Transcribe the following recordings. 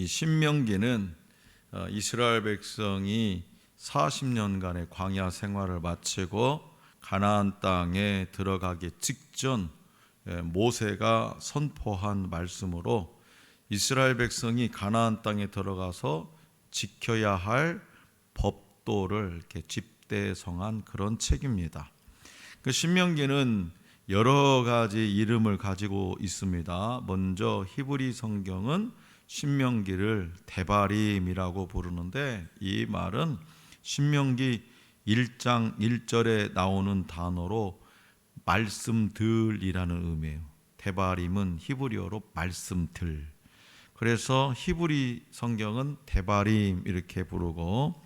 이 신명기는 이스라엘 백성이 40년간의 광야 생활을 마치고 가나안 땅에 들어가기 직전 모세가 선포한 말씀으로 이스라엘 백성이 가나안 땅에 들어가서 지켜야 할 법도를 이렇게 집대성한 그런 책입니다. 그 신명기는 여러 가지 이름을 가지고 있습니다. 먼저 히브리 성경은 신명기를 데바림이라고 부르는데, 이 말은 신명기 1장 1절에 나오는 단어로 말씀들이라는 의미예요. 데바림은 히브리어로 말씀들. 그래서 히브리 성경은 데바림 이렇게 부르고,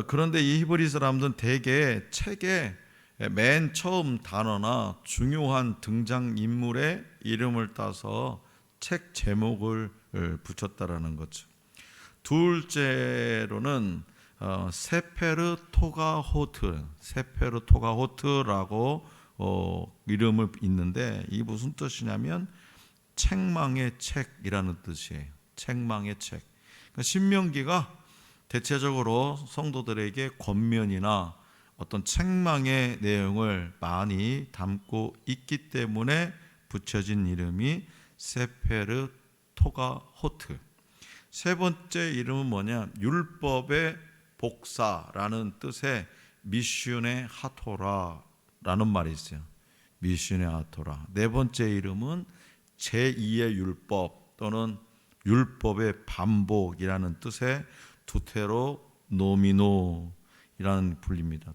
그런데 이 히브리 사람들은 대개 책에 맨 처음 단어나 중요한 등장인물의 이름을 따서 책 제목을 붙였다라는 거죠. 둘째로는 세페르 토가호트라고 이름을 있는데, 이 무슨 뜻이냐면 책망의 책이라는 뜻이에요. 책망의 책. 그러니까 신명기가 대체적으로 성도들에게 권면이나 어떤 책망의 내용을 많이 담고 있기 때문에 붙여진 이름이 세페르 토가호트. 세 번째 이름은 뭐냐? 율법의 복사라는 뜻의 미슈네 하토라라는 말이 있어요. 미슈네 하토라. 네 번째 이름은 제2의 율법 또는 율법의 반복이라는 뜻의 두테로노미노 이라는 불립니다.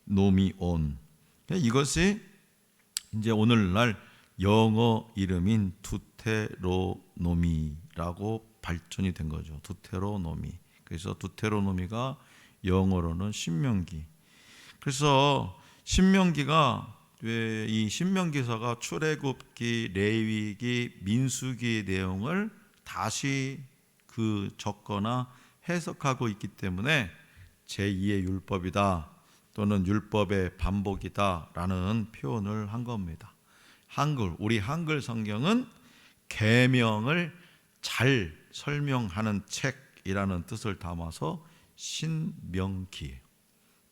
두테로노미온. 이것이 이제 오늘날 영어 이름인 두테로노미라고 발전이 된 거죠. 두테로노미. 그래서 두테로노미가 영어로는 신명기. 그래서 신명기가 이 신명기서가 출애굽기, 레위기, 민수기의 내용을 다시 적거나 해석하고 있기 때문에 제2의 율법이다 또는 율법의 반복이다 라는 표현을 한 겁니다. 우리 한글 성경은 계명을 잘 설명하는 책이라는 뜻을 담아서 신명기,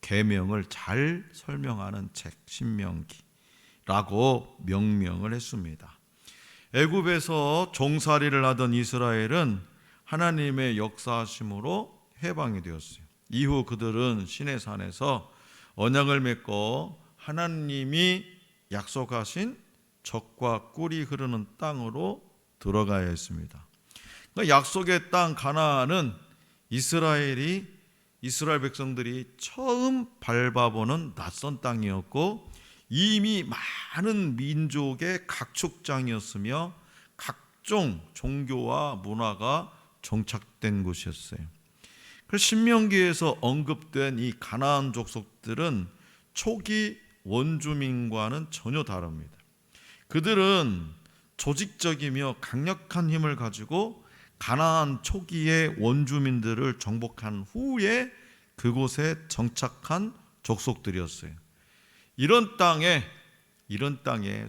계명을 잘 설명하는 책 신명기라고 명명을 했습니다. 애굽에서 종살이를 하던 이스라엘은 하나님의 역사하심으로 해방이 되었어요. 이후 그들은 시내산에서 언약을 맺고 하나님이 약속하신 젖과 꿀이 흐르는 땅으로 들어가야 했습니다. 그러니까 약속의 땅 가나안은 이스라엘 백성들이 처음 밟아보는 낯선 땅이었고, 이미 많은 민족의 각축장이었으며 각종 종교와 문화가 정착된 곳이었어요. 그래서 신명기에서 언급된 이 가나안 족속들은 초기 원주민과는 전혀 다릅니다. 그들은 조직적이며 강력한 힘을 가지고 가나안 초기의 원주민들을 정복한 후에 그곳에 정착한 족속들이었어요. 이런 땅에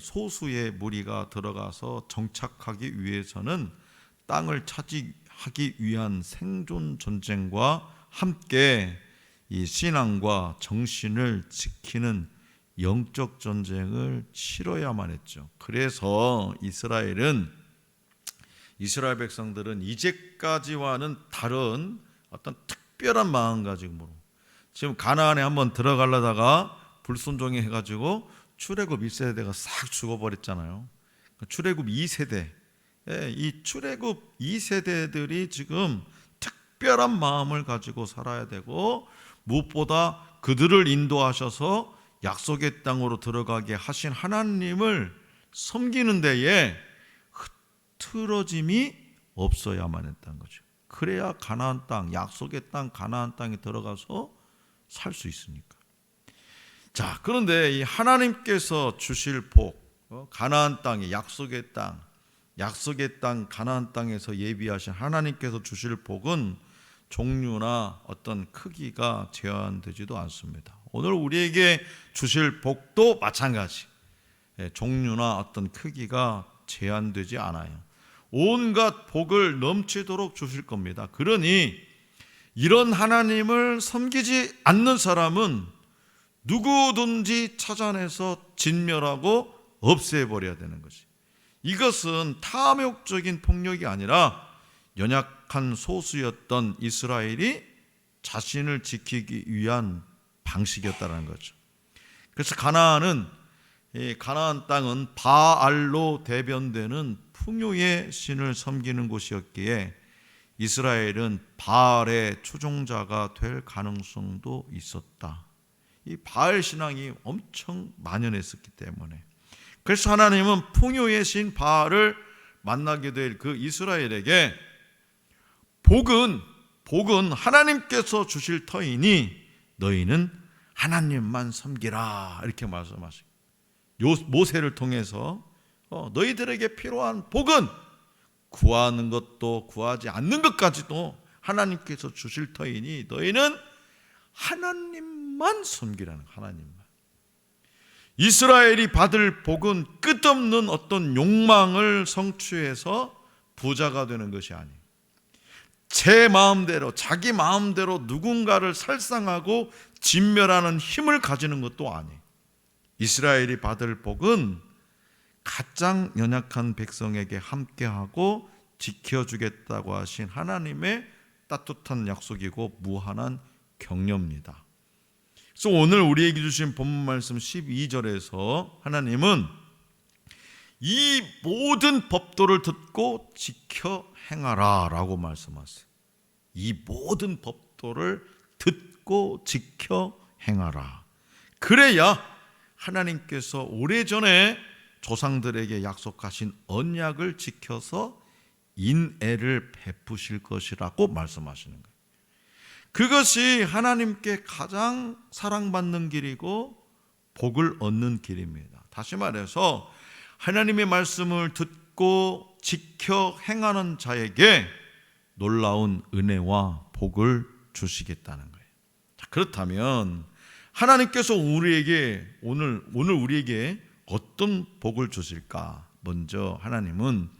소수의 무리가 들어가서 정착하기 위해서는 땅을 차지하기 위한 생존 전쟁과 함께 이 신앙과 정신을 지키는 영적 전쟁을 치러야만 했죠. 그래서 이스라엘 백성들은 이제까지와는 다른 어떤 특별한 마음가짐으로, 지금 가나안에 한번 들어가려다가 불순종해 해가지고 출애굽 1세대가 싹 죽어버렸잖아요. 출애굽 2세대, 이 출애굽 2세대들이 지금 특별한 마음을 가지고 살아야 되고, 무엇보다 그들을 인도하셔서 약속의 땅으로 들어가게 하신 하나님을 섬기는 데에 흐트러짐이 없어야만 했다는 거죠. 그래야 가나안 땅, 약속의 땅 가나안 땅에 들어가서 살 수 있으니까. 자, 그런데 이 하나님께서 주실 복, 가나안 땅에 약속의 땅 가나안 땅에서 예비하신 하나님께서 주실 복은 종류나 어떤 크기가 제한되지도 않습니다. 오늘 우리에게 주실 복도 마찬가지, 종류나 어떤 크기가 제한되지 않아요. 온갖 복을 넘치도록 주실 겁니다. 그러니 이런 하나님을 섬기지 않는 사람은 누구든지 찾아내서 진멸하고 없애버려야 되는 것이. 이것은 탐욕적인 폭력이 아니라 연약한 소수였던 이스라엘이 자신을 지키기 위한 방식이었다는 거죠. 그래서 가나안 땅은 바알로 대변되는 풍요의 신을 섬기는 곳이었기에 이스라엘은 바알의 추종자가 될 가능성도 있었다. 이 바알 신앙이 엄청 만연했었기 때문에. 그래서 하나님은 풍요의 신 바알을 만나게 될 그 이스라엘에게 복은 하나님께서 주실 터이니 너희는 하나님만 섬기라 이렇게 말씀하시고, 모세를 통해서 너희들에게 필요한 복은 구하는 것도 구하지 않는 것까지도 하나님께서 주실 터이니 너희는 하나님만 섬기라는, 하나님만. 이스라엘이 받을 복은 끝없는 어떤 욕망을 성취해서 부자가 되는 것이 아니에요. 제 마음대로, 자기 마음대로 누군가를 살상하고 진멸하는 힘을 가지는 것도 아니에요. 이스라엘이 받을 복은 가장 연약한 백성에게 함께하고 지켜주겠다고 하신 하나님의 따뜻한 약속이고 무한한 격려입니다. 그래서 오늘 우리에게 주신 본문 말씀 12절에서 하나님은 이 모든 법도를 듣고 지켜 행하라 라고 말씀하세요. 이 모든 법도를 듣고 지켜 행하라. 그래야 하나님께서 오래전에 조상들에게 약속하신 언약을 지켜서 인애를 베푸실 것이라고 말씀하시는 거예요. 그것이 하나님께 가장 사랑받는 길이고 복을 얻는 길입니다. 다시 말해서 하나님의 말씀을 듣고 지켜 행하는 자에게 놀라운 은혜와 복을 주시겠다는 거예요. 자, 그렇다면 하나님께서 우리에게 오늘 우리에게 어떤 복을 주실까? 먼저 하나님은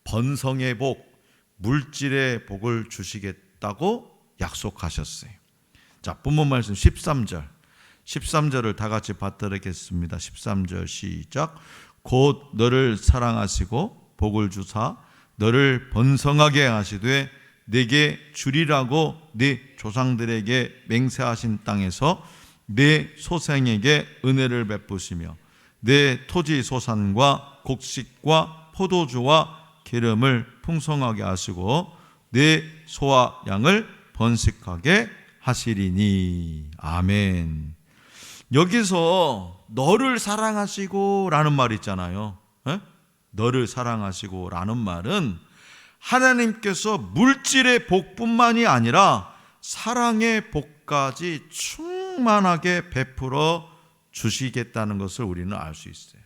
번성의 복, 물질의 복을 주시겠다고 약속하셨어요. 자, 본문 말씀 13절을 다 같이 받들겠습니다. 13절 시작. 곧 너를 사랑하시고 복을 주사 너를 번성하게 하시되 내게 주리라고 네 조상들에게 맹세하신 땅에서 네 소생에게 은혜를 베푸시며 내 토지 소산과 곡식과 포도주와 기름을 풍성하게 하시고 내 소와 양을 번식하게 하시리니. 아멘. 여기서 너를 사랑하시고 라는 말 있잖아요. 너를 사랑하시고 라는 말은 하나님께서 물질의 복뿐만이 아니라 사랑의 복까지 충만하게 베풀어 주시겠다는 것을 우리는 알 수 있어요.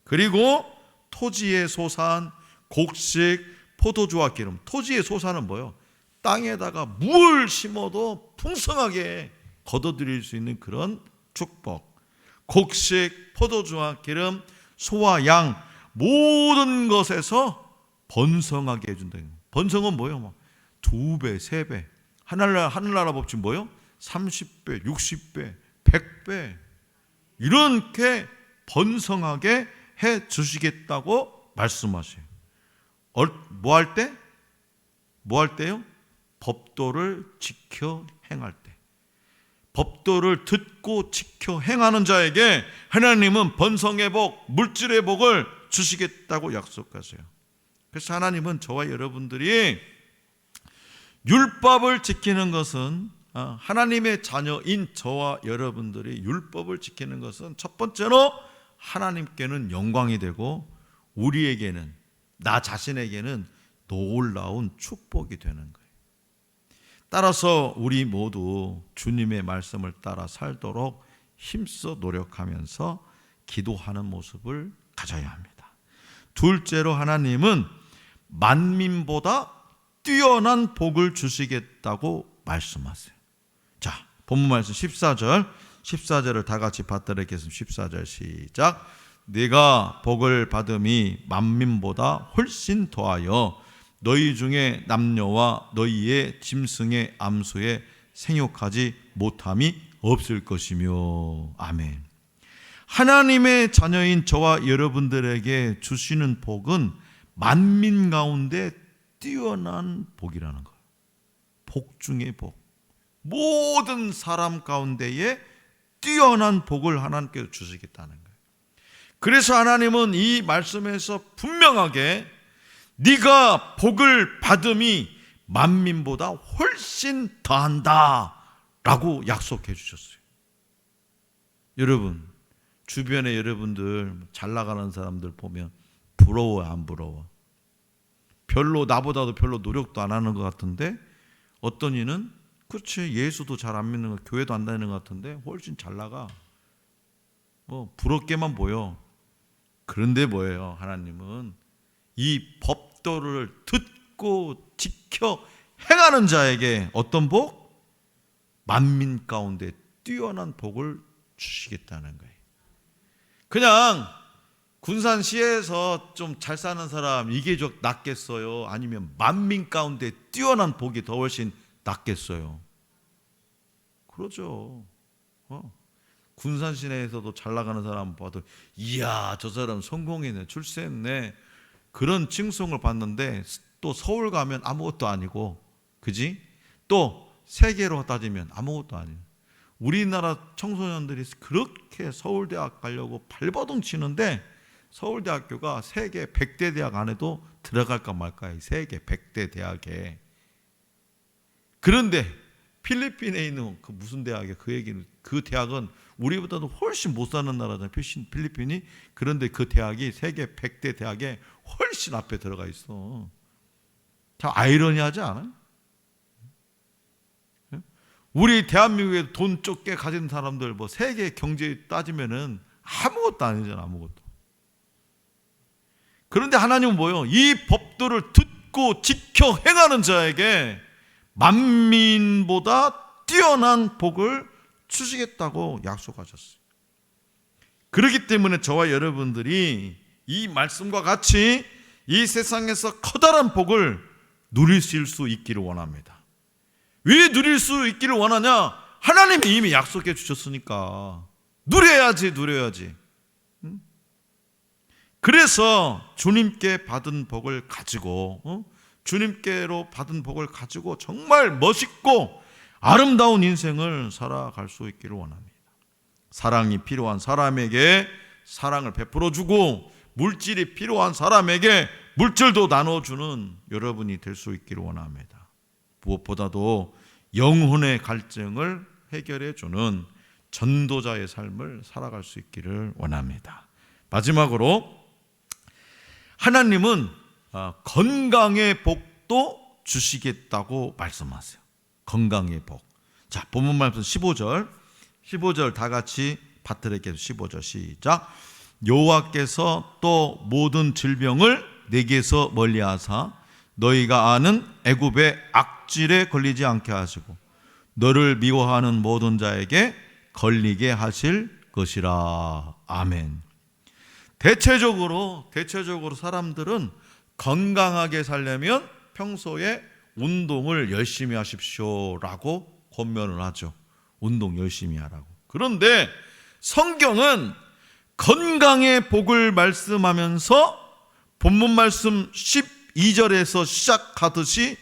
그리고 토지의 소산, 곡식, 포도주와 기름. 토지의 소산은 뭐예요? 땅에다가 물 심어도 풍성하게 거둬들일 수 있는 그런 축복. 곡식, 포도주와 기름, 소와 양 모든 것에서 번성하게 해준다. 번성은 뭐예요? 2배, 3배. 하늘나라 법칙 뭐예요? 30배, 60배, 100배. 이렇게 번성하게 해 주시겠다고 말씀하세요. 뭐 할 때? 뭐 할 때요? 법도를 지켜 행할 때. 법도를 듣고 지켜 행하는 자에게 하나님은 번성의 복, 물질의 복을 주시겠다고 약속하세요. 그래서 하나님은 저와 여러분들이 율법을 지키는 것은, 하나님의 자녀인 저와 여러분들이 율법을 지키는 것은 첫 번째로 하나님께는 영광이 되고 우리에게는, 나 자신에게는 놀라운 축복이 되는 거예요. 따라서 우리 모두 주님의 말씀을 따라 살도록 힘써 노력하면서 기도하는 모습을 가져야 합니다. 둘째로 하나님은 만민보다 뛰어난 복을 주시겠다고 말씀하세요. 자, 본문 말씀 14절을 다 같이 받들겠습니다. 14절 시작. 네가 복을 받음이 만민보다 훨씬 더하여 너희 중에 남녀와 너희의 짐승의 암소에 생육하지 못함이 없을 것이며. 아멘. 하나님의 자녀인 저와 여러분들에게 주시는 복은 만민 가운데 뛰어난 복이라는 거예요. 복 중의 복. 모든 사람 가운데에 뛰어난 복을 하나님께서 주시겠다는 거예요. 그래서 하나님은 이 말씀에서 분명하게 네가 복을 받음이 만민보다 훨씬 더한다 라고 약속해 주셨어요. 여러분, 주변에 여러분들 잘 나가는 사람들 보면 부러워요, 안 부러워? 별로 나보다도 별로 노력도 안 하는 것 같은데 어떤 이는 그렇지, 예수도 잘 안 믿는 거, 교회도 안 다니는 것 같은데 훨씬 잘 나가. 부럽게만 보여. 그런데 뭐예요? 하나님은 이 법도를 듣고 지켜 행하는 자에게 어떤 복? 만민 가운데 뛰어난 복을 주시겠다는 거예요. 그냥 군산시에서 좀 잘 사는 사람 이게 좀 낫겠어요? 아니면 만민 가운데 뛰어난 복이 더 훨씬 낫겠어요? 그러죠. 군산 시내에서도 잘 나가는 사람 봐도 이야, 저 사람 성공했네, 출세했네, 그런 칭송을 받는데 또 서울 가면 아무것도 아니고, 그지? 또 세계로 따지면 아무것도 아니에요. 우리나라 청소년들이 그렇게 서울대학 가려고 발버둥 치는데 서울대학교가 세계 100대 대학 안에도 들어갈까 말까, 세계 100대 대학에. 그런데 필리핀에 있는 그 무슨 대학이야, 그 얘기는, 그 대학은 우리보다도 훨씬 못 사는 나라잖아요, 필리핀이. 그런데 그 대학이 세계 100대 대학에 훨씬 앞에 들어가 있어. 참 아이러니하지 않아요? 우리 대한민국에 돈 적게 가진 사람들 세계 경제 따지면은 아무것도 아니잖아, 아무것도. 그런데 하나님은 뭐예요? 이 법도를 듣고 지켜 행하는 자에게 만민보다 뛰어난 복을 주시겠다고 약속하셨어요. 그렇기 때문에 저와 여러분들이 이 말씀과 같이 이 세상에서 커다란 복을 누리실 수 있기를 원합니다. 왜 누릴 수 있기를 원하냐? 하나님이 이미 약속해 주셨으니까 누려야지. 그래서 주님께 받은 복을 가지고, 주님께로 받은 복을 가지고 정말 멋있고 아름다운 인생을 살아갈 수 있기를 원합니다. 사랑이 필요한 사람에게 사랑을 베풀어주고, 물질이 필요한 사람에게 물질도 나눠주는 여러분이 될 수 있기를 원합니다. 무엇보다도 영혼의 갈증을 해결해주는 전도자의 삶을 살아갈 수 있기를 원합니다. 마지막으로 하나님은 건강의 복도 주시겠다고 말씀하세요. 건강의 복. 자, 본문 말씀 15절 다 같이 받들에게서 15절 시작. 여호와께서 또 모든 질병을 내게서 멀리하사 너희가 아는 애굽의 악질에 걸리지 않게 하시고 너를 미워하는 모든 자에게 걸리게 하실 것이라. 아멘. 대체적으로 사람들은 건강하게 살려면 평소에 운동을 열심히 하십시오라고 권면을 하죠. 운동 열심히 하라고. 그런데 성경은 건강의 복을 말씀하면서 본문 말씀 12절에서 시작하듯이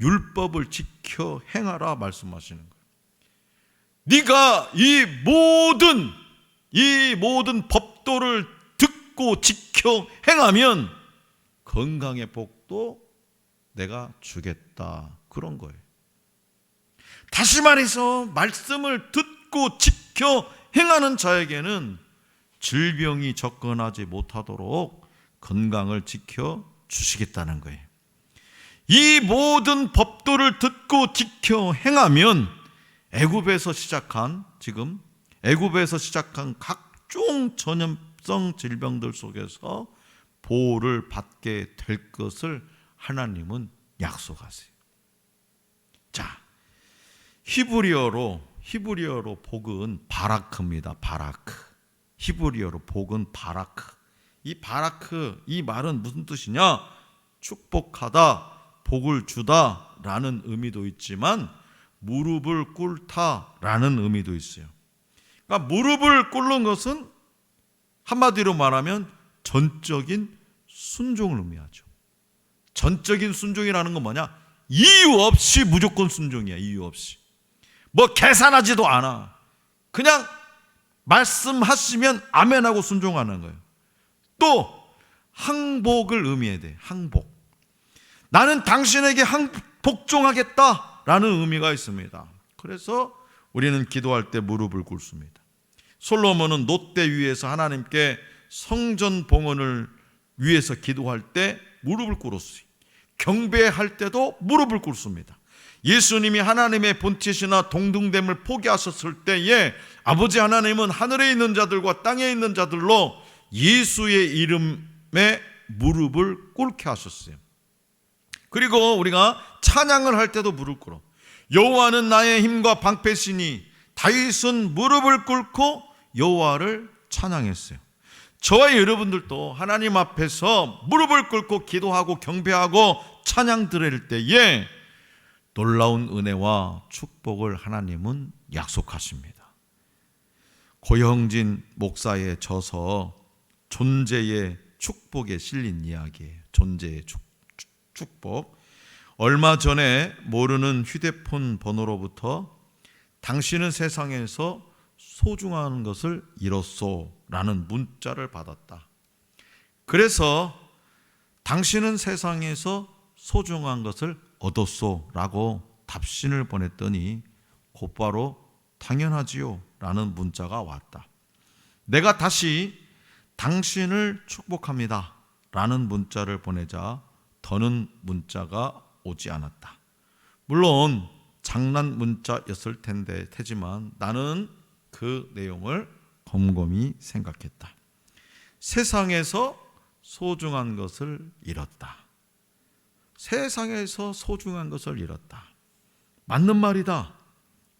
율법을 지켜 행하라 말씀하시는 거예요. 네가 이 모든 법도를 듣고 지켜 행하면 건강의 복도 내가 주겠다, 그런 거예요. 다시 말해서 말씀을 듣고 지켜 행하는 자에게는 질병이 접근하지 못하도록 건강을 지켜 주시겠다는 거예요. 이 모든 법도를 듣고 지켜 행하면 애굽에서 시작한 각종 전염성 질병들 속에서 보호를 받게 될 것을 하나님은 약속하세요. 자, 히브리어로 복은 바라크입니다. 바라크. 히브리어로 복은 바라크. 이 바라크, 이 말은 무슨 뜻이냐? 축복하다, 복을 주다 라는 의미도 있지만 무릎을 꿇다 라는 의미도 있어요. 그러니까 무릎을 꿇는 것은 한마디로 말하면 전적인 순종을 의미하죠. 전적인 순종이라는 건 뭐냐? 이유 없이 무조건 순종이야. 이유 없이. 뭐 계산하지도 않아. 그냥 말씀하시면 아멘하고 순종하는 거예요. 또 항복을 의미해야 돼. 항복. 나는 당신에게 복종하겠다라는 의미가 있습니다. 그래서 우리는 기도할 때 무릎을 꿇습니다. 솔로몬은 놋대 위에서 하나님께 성전 봉헌을 위해서 기도할 때 무릎을 꿇었어요. 경배할 때도 무릎을 꿇습니다. 예수님이 하나님의 본체시나 동등됨을 포기하셨을 때에 아버지 하나님은 하늘에 있는 자들과 땅에 있는 자들로 예수의 이름에 무릎을 꿇게 하셨어요. 그리고 우리가 찬양을 할 때도 무릎 꿇어. 여호와는 나의 힘과 방패시니 다윗은 무릎을 꿇고 여호와를 찬양했어요. 저와 여러분들도 하나님 앞에서 무릎을 꿇고 기도하고 경배하고 찬양 드릴 때에 놀라운 은혜와 축복을 하나님은 약속하십니다. 고영진 목사의 저서 존재의 축복에 실린 이야기예요. 존재의 축복. 얼마 전에 모르는 휴대폰 번호로부터 당신은 세상에서 소중한 것을 잃었소 라는 문자를 받았다. 그래서 당신은 세상에서 소중한 것을 얻었소 라고 답신을 보냈더니 곧바로 당연하지요 라는 문자가 왔다. 내가 다시 당신을 축복합니다 라는 문자를 보내자 더는 문자가 오지 않았다. 물론 장난 문자였을 테지만 나는 그 내용을 곰곰이 생각했다. 세상에서 소중한 것을 잃었다. 세상에서 소중한 것을 잃었다. 맞는 말이다.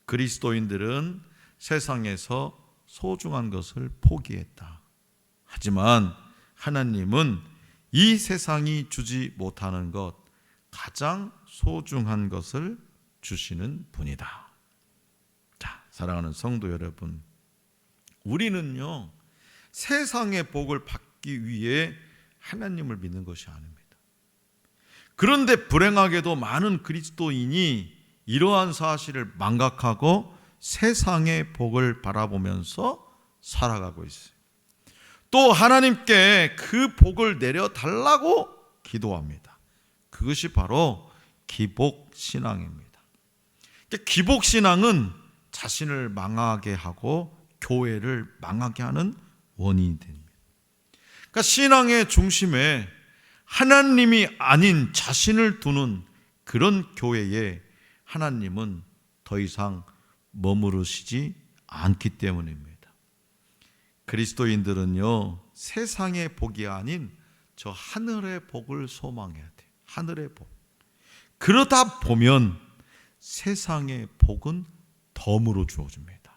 그리스도인들은 세상에서 소중한 것을 포기했다. 하지만 하나님은 이 세상이 주지 못하는 것, 가장 소중한 것을 주시는 분이다. 자, 사랑하는 성도 여러분, 우리는요 세상의 복을 받기 위해 하나님을 믿는 것이 아닙니다. 그런데 불행하게도 많은 그리스도인이 이러한 사실을 망각하고 세상의 복을 바라보면서 살아가고 있어요. 또 하나님께 그 복을 내려달라고 기도합니다. 그것이 바로 기복신앙입니다. 기복신앙은 자신을 망하게 하고 교회를 망하게 하는 원인이 됩니다. 그러니까 신앙의 중심에 하나님이 아닌 자신을 두는 그런 교회에 하나님은 더 이상 머무르시지 않기 때문입니다. 그리스도인들은요 세상의 복이 아닌 저 하늘의 복을 소망해야 돼요. 하늘의 복. 그러다 보면 세상의 복은 덤으로 주어집니다.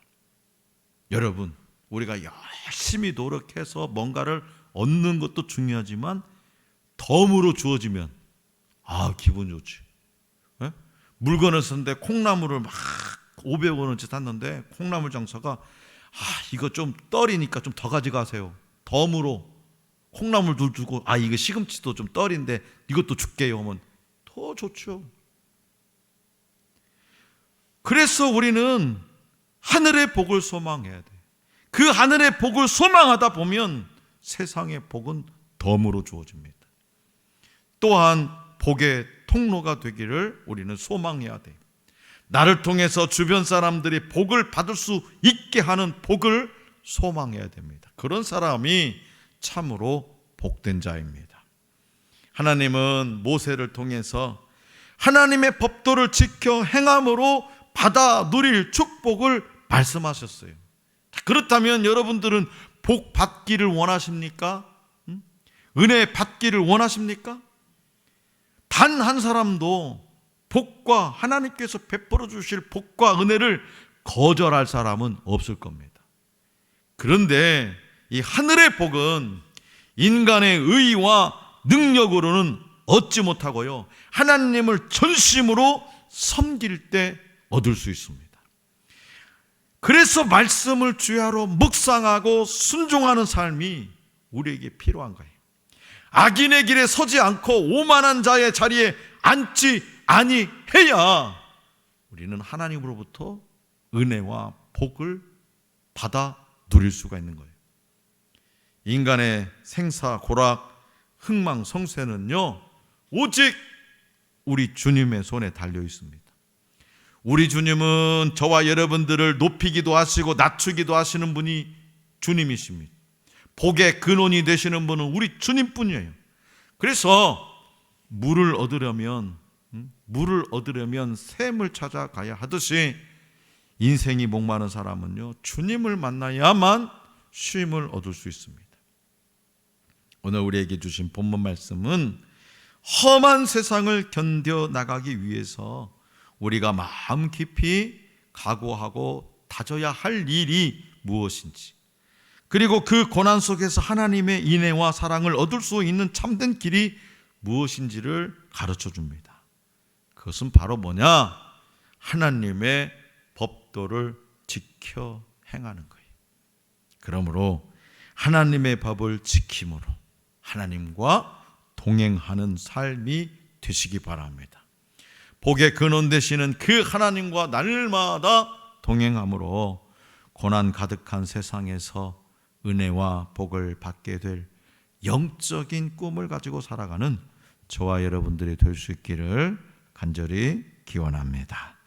여러분, 우리가 열심히 노력해서 뭔가를 얻는 것도 중요하지만 덤으로 주어지면 기분 좋지. 네? 물건을 샀는데 콩나물을 막 500원어치 샀는데 콩나물 장사가 이거 좀 떨이니까 좀 더 가져가세요. 덤으로 콩나물도 주고 이거 시금치도 좀 떨인데 이것도 줄게요 하면 더 좋죠. 그래서 우리는 하늘의 복을 소망해야 돼. 그 하늘의 복을 소망하다 보면 세상의 복은 덤으로 주어집니다. 또한 복의 통로가 되기를 우리는 소망해야 돼. 나를 통해서 주변 사람들이 복을 받을 수 있게 하는 복을 소망해야 됩니다. 그런 사람이 참으로 복된 자입니다. 하나님은 모세를 통해서 하나님의 법도를 지켜 행함으로 받아 누릴 축복을 말씀하셨어요. 그렇다면 여러분들은 복 받기를 원하십니까? 은혜 받기를 원하십니까? 단 한 사람도 복과 하나님께서 베풀어 주실 복과 은혜를 거절할 사람은 없을 겁니다. 그런데 이 하늘의 복은 인간의 의와 능력으로는 얻지 못하고요, 하나님을 전심으로 섬길 때 얻을 수 있습니다. 그래서 말씀을 주야로 묵상하고 순종하는 삶이 우리에게 필요한 거예요. 악인의 길에 서지 않고 오만한 자의 자리에 앉지 아니해야 우리는 하나님으로부터 은혜와 복을 받아 누릴 수가 있는 거예요. 인간의 생사고락, 흥망성쇠는요, 오직 우리 주님의 손에 달려 있습니다. 우리 주님은 저와 여러분들을 높이기도 하시고 낮추기도 하시는 분이 주님이십니다. 복의 근원이 되시는 분은 우리 주님뿐이에요. 그래서 물을 얻으려면 샘을 찾아가야 하듯이 인생이 목마른 사람은요, 주님을 만나야만 쉼을 얻을 수 있습니다. 오늘 우리에게 주신 본문 말씀은 험한 세상을 견뎌나가기 위해서 우리가 마음 깊이 각오하고 다져야 할 일이 무엇인지, 그리고 그 고난 속에서 하나님의 인애와 사랑을 얻을 수 있는 참된 길이 무엇인지를 가르쳐 줍니다. 그것은 바로 뭐냐? 하나님의 법도를 지켜 행하는 거예요. 그러므로 하나님의 법을 지킴으로 하나님과 동행하는 삶이 되시기 바랍니다. 복의 근원 되시는 그 하나님과 날마다 동행함으로 고난 가득한 세상에서 은혜와 복을 받게 될 영적인 꿈을 가지고 살아가는 저와 여러분들이 될 수 있기를 간절히 기원합니다.